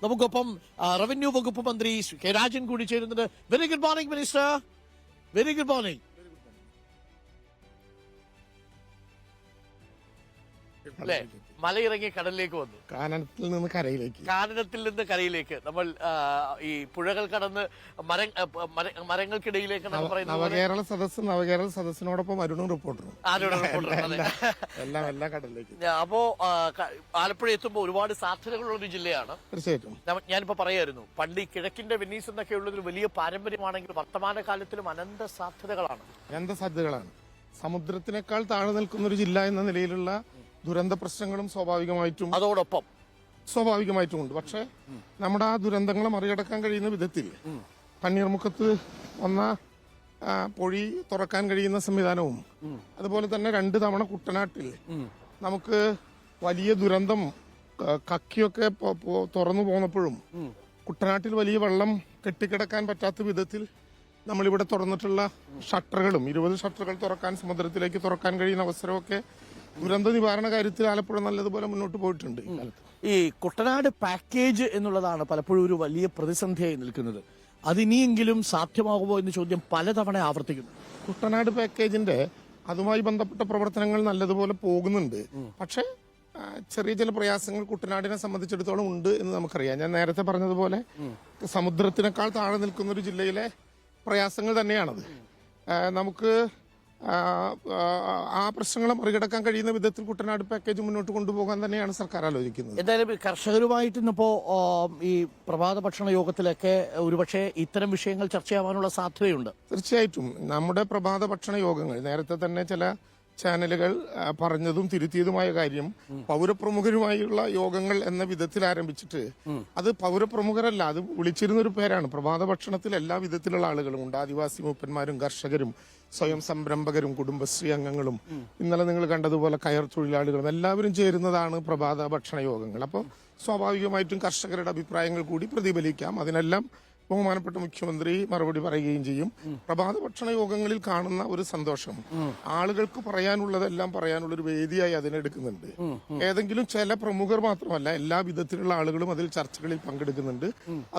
നമുക്കൊപ്പം റവന്യൂ വകുപ്പ് മന്ത്രി കെ രാജൻ കൂടി ചേരുന്നത്. Very good morning minister. Very good morning. അല്ലെ, മലയിറങ്ങി കടലിലേക്ക് വന്നു, കാനനത്തിൽ നിന്ന് കരയിലേക്ക് നമ്മൾ ഈ പുഴകൾ കടന്ന് മരങ്ങൾക്കിടയിലേക്ക് നവകേരള സദസ്സിനോടൊപ്പം അരുണും റിപ്പോർട്ടറും എല്ലാം കടലിലേക്ക്. അപ്പോ ആലപ്പുഴ എത്തുമ്പോൾ ഒരുപാട് സാധ്യതകളുള്ള ഒരു ജില്ലയാണ്. തീർച്ചയായിട്ടും. ഞാനിപ്പോ പറയായിരുന്നു, പണ്ട് ഈ കിഴക്കിന്റെ വെന്നീസ് എന്നൊക്കെ ഉള്ളൊരു വലിയ പാരമ്പര്യമാണെങ്കിൽ വർത്തമാന കാലത്തിലും അനന്ത സാധ്യതകളാണ്. സമുദ്രത്തിനേക്കാൾ താഴെ നിൽക്കുന്ന ഒരു ജില്ല എന്ന നിലയിലുള്ള ദുരന്ത പ്രശ്നങ്ങളും സ്വാഭാവികമായിട്ടും ഉണ്ട്. പക്ഷെ നമ്മുടെ ആ ദുരന്തങ്ങളെ മറികടക്കാൻ കഴിയുന്ന വിധത്തിൽ തണ്ണീർമുഖത്ത് വന്ന പൊഴി തുറക്കാൻ കഴിയുന്ന സംവിധാനവും, അതുപോലെ തന്നെ 2 തവണ കുട്ടനാട്ടിൽ നമുക്ക് വലിയ ദുരന്തം കക്കിയൊക്കെ തുറന്നു പോന്നപ്പോഴും കുട്ടനാട്ടിൽ വലിയ വെള്ളം കെട്ടിക്കിടക്കാൻ പറ്റാത്ത വിധത്തിൽ നമ്മളിവിടെ തുറന്നിട്ടുള്ള ഷട്ടറുകളും 20 ഷട്ടറുകൾ തുറക്കാൻ, സമുദ്രത്തിലേക്ക് തുറക്കാൻ കഴിയുന്ന അവസരമൊക്കെ ദുരന്ത നിവാരണ കാര്യത്തിൽ ആലപ്പുഴ നല്ലതുപോലെ മുന്നോട്ട് പോയിട്ടുണ്ട്. ഈ കുട്ടനാട് പാക്കേജ് എന്നുള്ളതാണ് പലപ്പോഴും ഒരു വലിയ പ്രതിസന്ധിയായി നിൽക്കുന്നത്. അതിനിയെങ്കിലും സാധ്യമാകുമോ എന്ന ചോദ്യം പലതവണ ആവർത്തിക്കുന്നു. കുട്ടനാട് പാക്കേജിന്റെ അതുമായി ബന്ധപ്പെട്ട പ്രവർത്തനങ്ങൾ നല്ലതുപോലെ പോകുന്നുണ്ട്. പക്ഷെ ചെറിയ ചില പ്രയാസങ്ങൾ കുട്ടനാടിനെ സംബന്ധിച്ചിടത്തോളം ഉണ്ട് എന്ന് നമുക്കറിയാം. ഞാൻ നേരത്തെ പറഞ്ഞതുപോലെ സമുദ്രത്തിനേക്കാൾ താഴെ നിൽക്കുന്ന ഒരു ജില്ലയിലെ പ്രയാസങ്ങൾ തന്നെയാണത്. നമുക്ക് ആ പ്രശ്നങ്ങളെ മറികടക്കാൻ കഴിയുന്ന വിധത്തിൽ കുട്ടനാട് പാക്കേജ് മുന്നോട്ട് കൊണ്ടുപോകാൻ തന്നെയാണ് സർക്കാർ ആലോചിക്കുന്നത്. എന്തായാലും കർഷകരുമായിട്ട് ഇന്നിപ്പോ ഈ പ്രഭാത ഭക്ഷണ യോഗത്തിലൊക്കെ ഒരുപക്ഷെ ഇത്തരം വിഷയങ്ങൾ ചർച്ചയാവാനുള്ള സാധ്യതയുണ്ട്. തീർച്ചയായിട്ടും. നമ്മുടെ പ്രഭാത ഭക്ഷണ യോഗങ്ങൾ നേരത്തെ തന്നെ ചില ചാനലുകൾ പറഞ്ഞതും തിരുത്തിയതുമായ കാര്യം പൗരപ്രമുഖരുമായുള്ള യോഗങ്ങൾ എന്ന വിധത്തിൽ ആരംഭിച്ചിട്ട് അത് പൗരപ്രമുഖരല്ല, അത് വിളിച്ചിരുന്നൊരു പേരാണ്. പ്രഭാത ഭക്ഷണത്തിൽ എല്ലാ വിധത്തിലുള്ള ആളുകളും ഉണ്ട്. ആദിവാസി മൂപ്പന്മാരും കർഷകരും സ്വയം സംരംഭകരും കുടുംബശ്രീ അംഗങ്ങളും ഇന്നലെ നിങ്ങൾ കണ്ടതുപോലെ കയർ തൊഴിലാളികളും എല്ലാവരും ചേരുന്നതാണ് പ്രഭാത ഭക്ഷണ യോഗങ്ങൾ. അപ്പോൾ സ്വാഭാവികമായിട്ടും കർഷകരുടെ അഭിപ്രായങ്ങൾ കൂടി പ്രതിഫലിക്കാം. അതിനെല്ലാം ബഹുമാനപ്പെട്ട മുഖ്യമന്ത്രി മറുപടി പറയുകയും ചെയ്യും. പ്രഭാത ഭക്ഷണ യോഗങ്ങളിൽ കാണുന്ന ഒരു സന്തോഷം ആളുകൾക്ക് പറയാനുള്ളതെല്ലാം പറയാനുള്ള ഒരു വേദിയായി അതിനെടുക്കുന്നുണ്ട്. ഏതെങ്കിലും ചില പ്രമുഖർ മാത്രമല്ല, എല്ലാ വിധത്തിലുള്ള ആളുകളും അതിൽ ചർച്ചകളിൽ പങ്കെടുക്കുന്നുണ്ട്.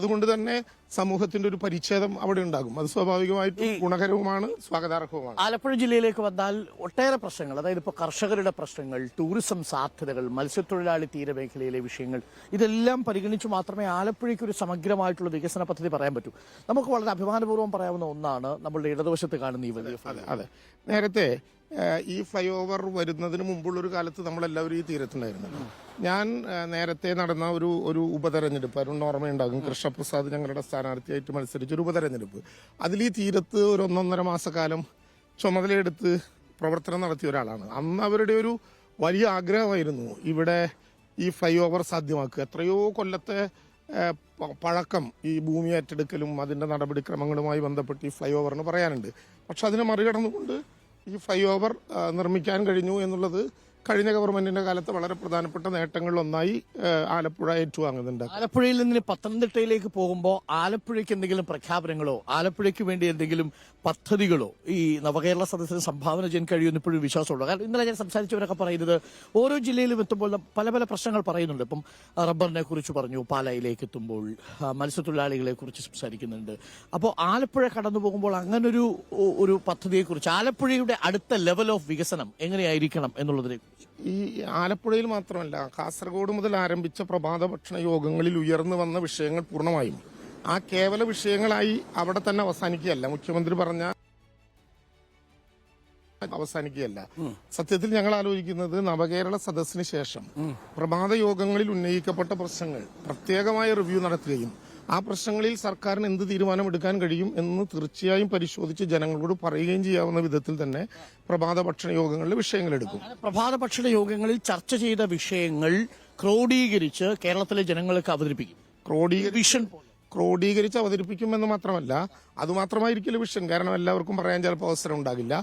അതുകൊണ്ട് തന്നെ സമൂഹത്തിന്റെ ഒരു പരിച്ഛേദം അവിടെ ഉണ്ടാകും. അത് സ്വാഭാവികമായിട്ടും ഗുണകരവുമാണ്, സ്വാഗതാർഹവുമാണ്. ആലപ്പുഴ ജില്ലയിലേക്ക് വന്നാൽ ഒട്ടേറെ പ്രശ്നങ്ങൾ, അതായത് ഇപ്പോൾ കർഷകരുടെ പ്രശ്നങ്ങൾ, ടൂറിസം സാധ്യതകൾ, മത്സ്യത്തൊഴിലാളി തീരമേഖലയിലെ വിഷയങ്ങൾ, ഇതെല്ലാം പരിഗണിച്ച് മാത്രമേ ആലപ്പുഴയ്ക്ക് ഒരു സമഗ്രമായിട്ടുള്ള വികസന പദ്ധതി പറയാൻ പറ്റൂ. നമുക്ക് വളരെ അഭിമാനപൂർവ്വം പറയാവുന്ന ഒന്നാണ് നമ്മളുടെ ഇടതുവശത്ത് കാണുന്ന ഈ വലിയ. അതെ, നേരത്തെ ഈ ഫ്ലൈ ഓവർ വരുന്നതിന് മുമ്പുള്ളൊരു കാലത്ത് നമ്മളെല്ലാവരും ഈ തീരത്തുണ്ടായിരുന്നു. ഞാൻ നേരത്തെ നടന്ന ഒരു ഉപതെരഞ്ഞെടുപ്പ്, അരുൺ ഓർമ്മയുണ്ടാകും, കൃഷ്ണപ്രസാദ് ഞങ്ങളുടെ സ്ഥാനാർത്ഥിയായിട്ട് മത്സരിച്ചൊരു ഉപതെരഞ്ഞെടുപ്പ്. അതിൽ ഈ തീരത്ത് ഒരു 1.5 മാസക്കാലം ചുമതലയെടുത്ത് പ്രവർത്തനം നടത്തിയ ഒരാളാണ്. അന്ന് അവരുടെ ഒരു വലിയ ആഗ്രഹമായിരുന്നു ഇവിടെ ഈ ഫ്ലൈ ഓവർ സാധ്യമാക്കുക. എത്രയോ കൊല്ലത്തെ പഴക്കം ഈ ഭൂമി ഏറ്റെടുക്കലും അതിന്റെ നടപടിക്രമങ്ങളുമായി ബന്ധപ്പെട്ട് ഈ ഫ്ലൈ ഓവറിന് പറയാനുണ്ട്. പക്ഷെ അതിനെ മറികടന്നുകൊണ്ട് ഈ ഫ്ലൈ ഓവർ നിർമ്മിക്കാൻ കഴിഞ്ഞു എന്നുള്ളത് കഴിഞ്ഞ ഗവൺമെന്റിന്റെ കാലത്ത് വളരെ പ്രധാനപ്പെട്ട നേട്ടങ്ങളിലൊന്നായി ആലപ്പുഴ ഏറ്റുവാങ്ങുന്നുണ്ട്. ആലപ്പുഴയിൽ നിന്ന് പത്തനംതിട്ടയിലേക്ക് പോകുമ്പോൾ ആലപ്പുഴയ്ക്ക് എന്തെങ്കിലും പ്രഖ്യാപനങ്ങളോ ആലപ്പുഴയ്ക്ക് വേണ്ടി എന്തെങ്കിലും പദ്ധതികളോ ഈ നവകേരള സദസ്സിന് സംഭാവന ചെയ്യാൻ കഴിയുമെന്ന് ഇപ്പോഴും വിശ്വാസമുള്ളൂ. കാരണം ഇന്നലെ ഞാൻ സംസാരിച്ചവരൊക്കെ പറയുന്നത് ഓരോ ജില്ലയിലും എത്തുമ്പോൾ പല പല പ്രശ്നങ്ങൾ പറയുന്നുണ്ട്. ഇപ്പം റബ്ബറിനെ കുറിച്ച് പറഞ്ഞു, പാലായിലേക്ക് എത്തുമ്പോൾ മത്സ്യത്തൊഴിലാളികളെ കുറിച്ച് സംസാരിക്കുന്നുണ്ട്. അപ്പോൾ ആലപ്പുഴ കടന്നു പോകുമ്പോൾ അങ്ങനൊരു പദ്ധതിയെക്കുറിച്ച്, ആലപ്പുഴയുടെ അടുത്ത ലെവൽ ഓഫ് വികസനം എങ്ങനെയായിരിക്കണം എന്നുള്ളതിനെ ഈ ആലപ്പുഴയിൽ മാത്രമല്ല, കാസർഗോഡ് മുതൽ ആരംഭിച്ച പ്രഭാത ഭക്ഷണ യോഗങ്ങളിൽ ഉയർന്നു വന്ന വിഷയങ്ങൾ പൂർണ്ണമായും ആ കേവല വിഷയങ്ങളായി അവിടെ തന്നെ അവസാനിക്കുകയല്ല. മുഖ്യമന്ത്രി പറഞ്ഞ അവസാനിക്കുകയല്ല. സത്യത്തിൽ ഞങ്ങൾ ആലോചിക്കുന്നത് നവകേരള സദസ്സിന് ശേഷം പ്രഭാത യോഗങ്ങളിൽ ഉന്നയിക്കപ്പെട്ട പ്രശ്നങ്ങൾ പ്രത്യേകമായ റിവ്യൂ നടത്തുകയും ആ പ്രശ്നങ്ങളിൽ സർക്കാരിന് എന്ത് തീരുമാനമെടുക്കാൻ കഴിയും എന്ന് തീർച്ചയായും പരിശോധിച്ച് ജനങ്ങളോട് പറയുകയും ചെയ്യാവുന്ന വിധത്തിൽ തന്നെ പ്രഭാത ഭക്ഷണ യോഗങ്ങളിലെ വിഷയങ്ങൾ എടുക്കും. പ്രഭാത ഭക്ഷണ യോഗങ്ങളിൽ ചർച്ച ചെയ്ത വിഷയങ്ങൾ ക്രോഡീകരിച്ച് കേരളത്തിലെ ജനങ്ങൾക്ക് അവതരിപ്പിക്കും. ക്രോഡീകരിച്ച് അവതരിപ്പിക്കുമെന്ന് മാത്രമല്ല, അതുമാത്രമായിരിക്കില്ല വിഷയം. കാരണം എല്ലാവർക്കും പറയാൻ ചിലപ്പോൾ അവസരം ഉണ്ടാകില്ല.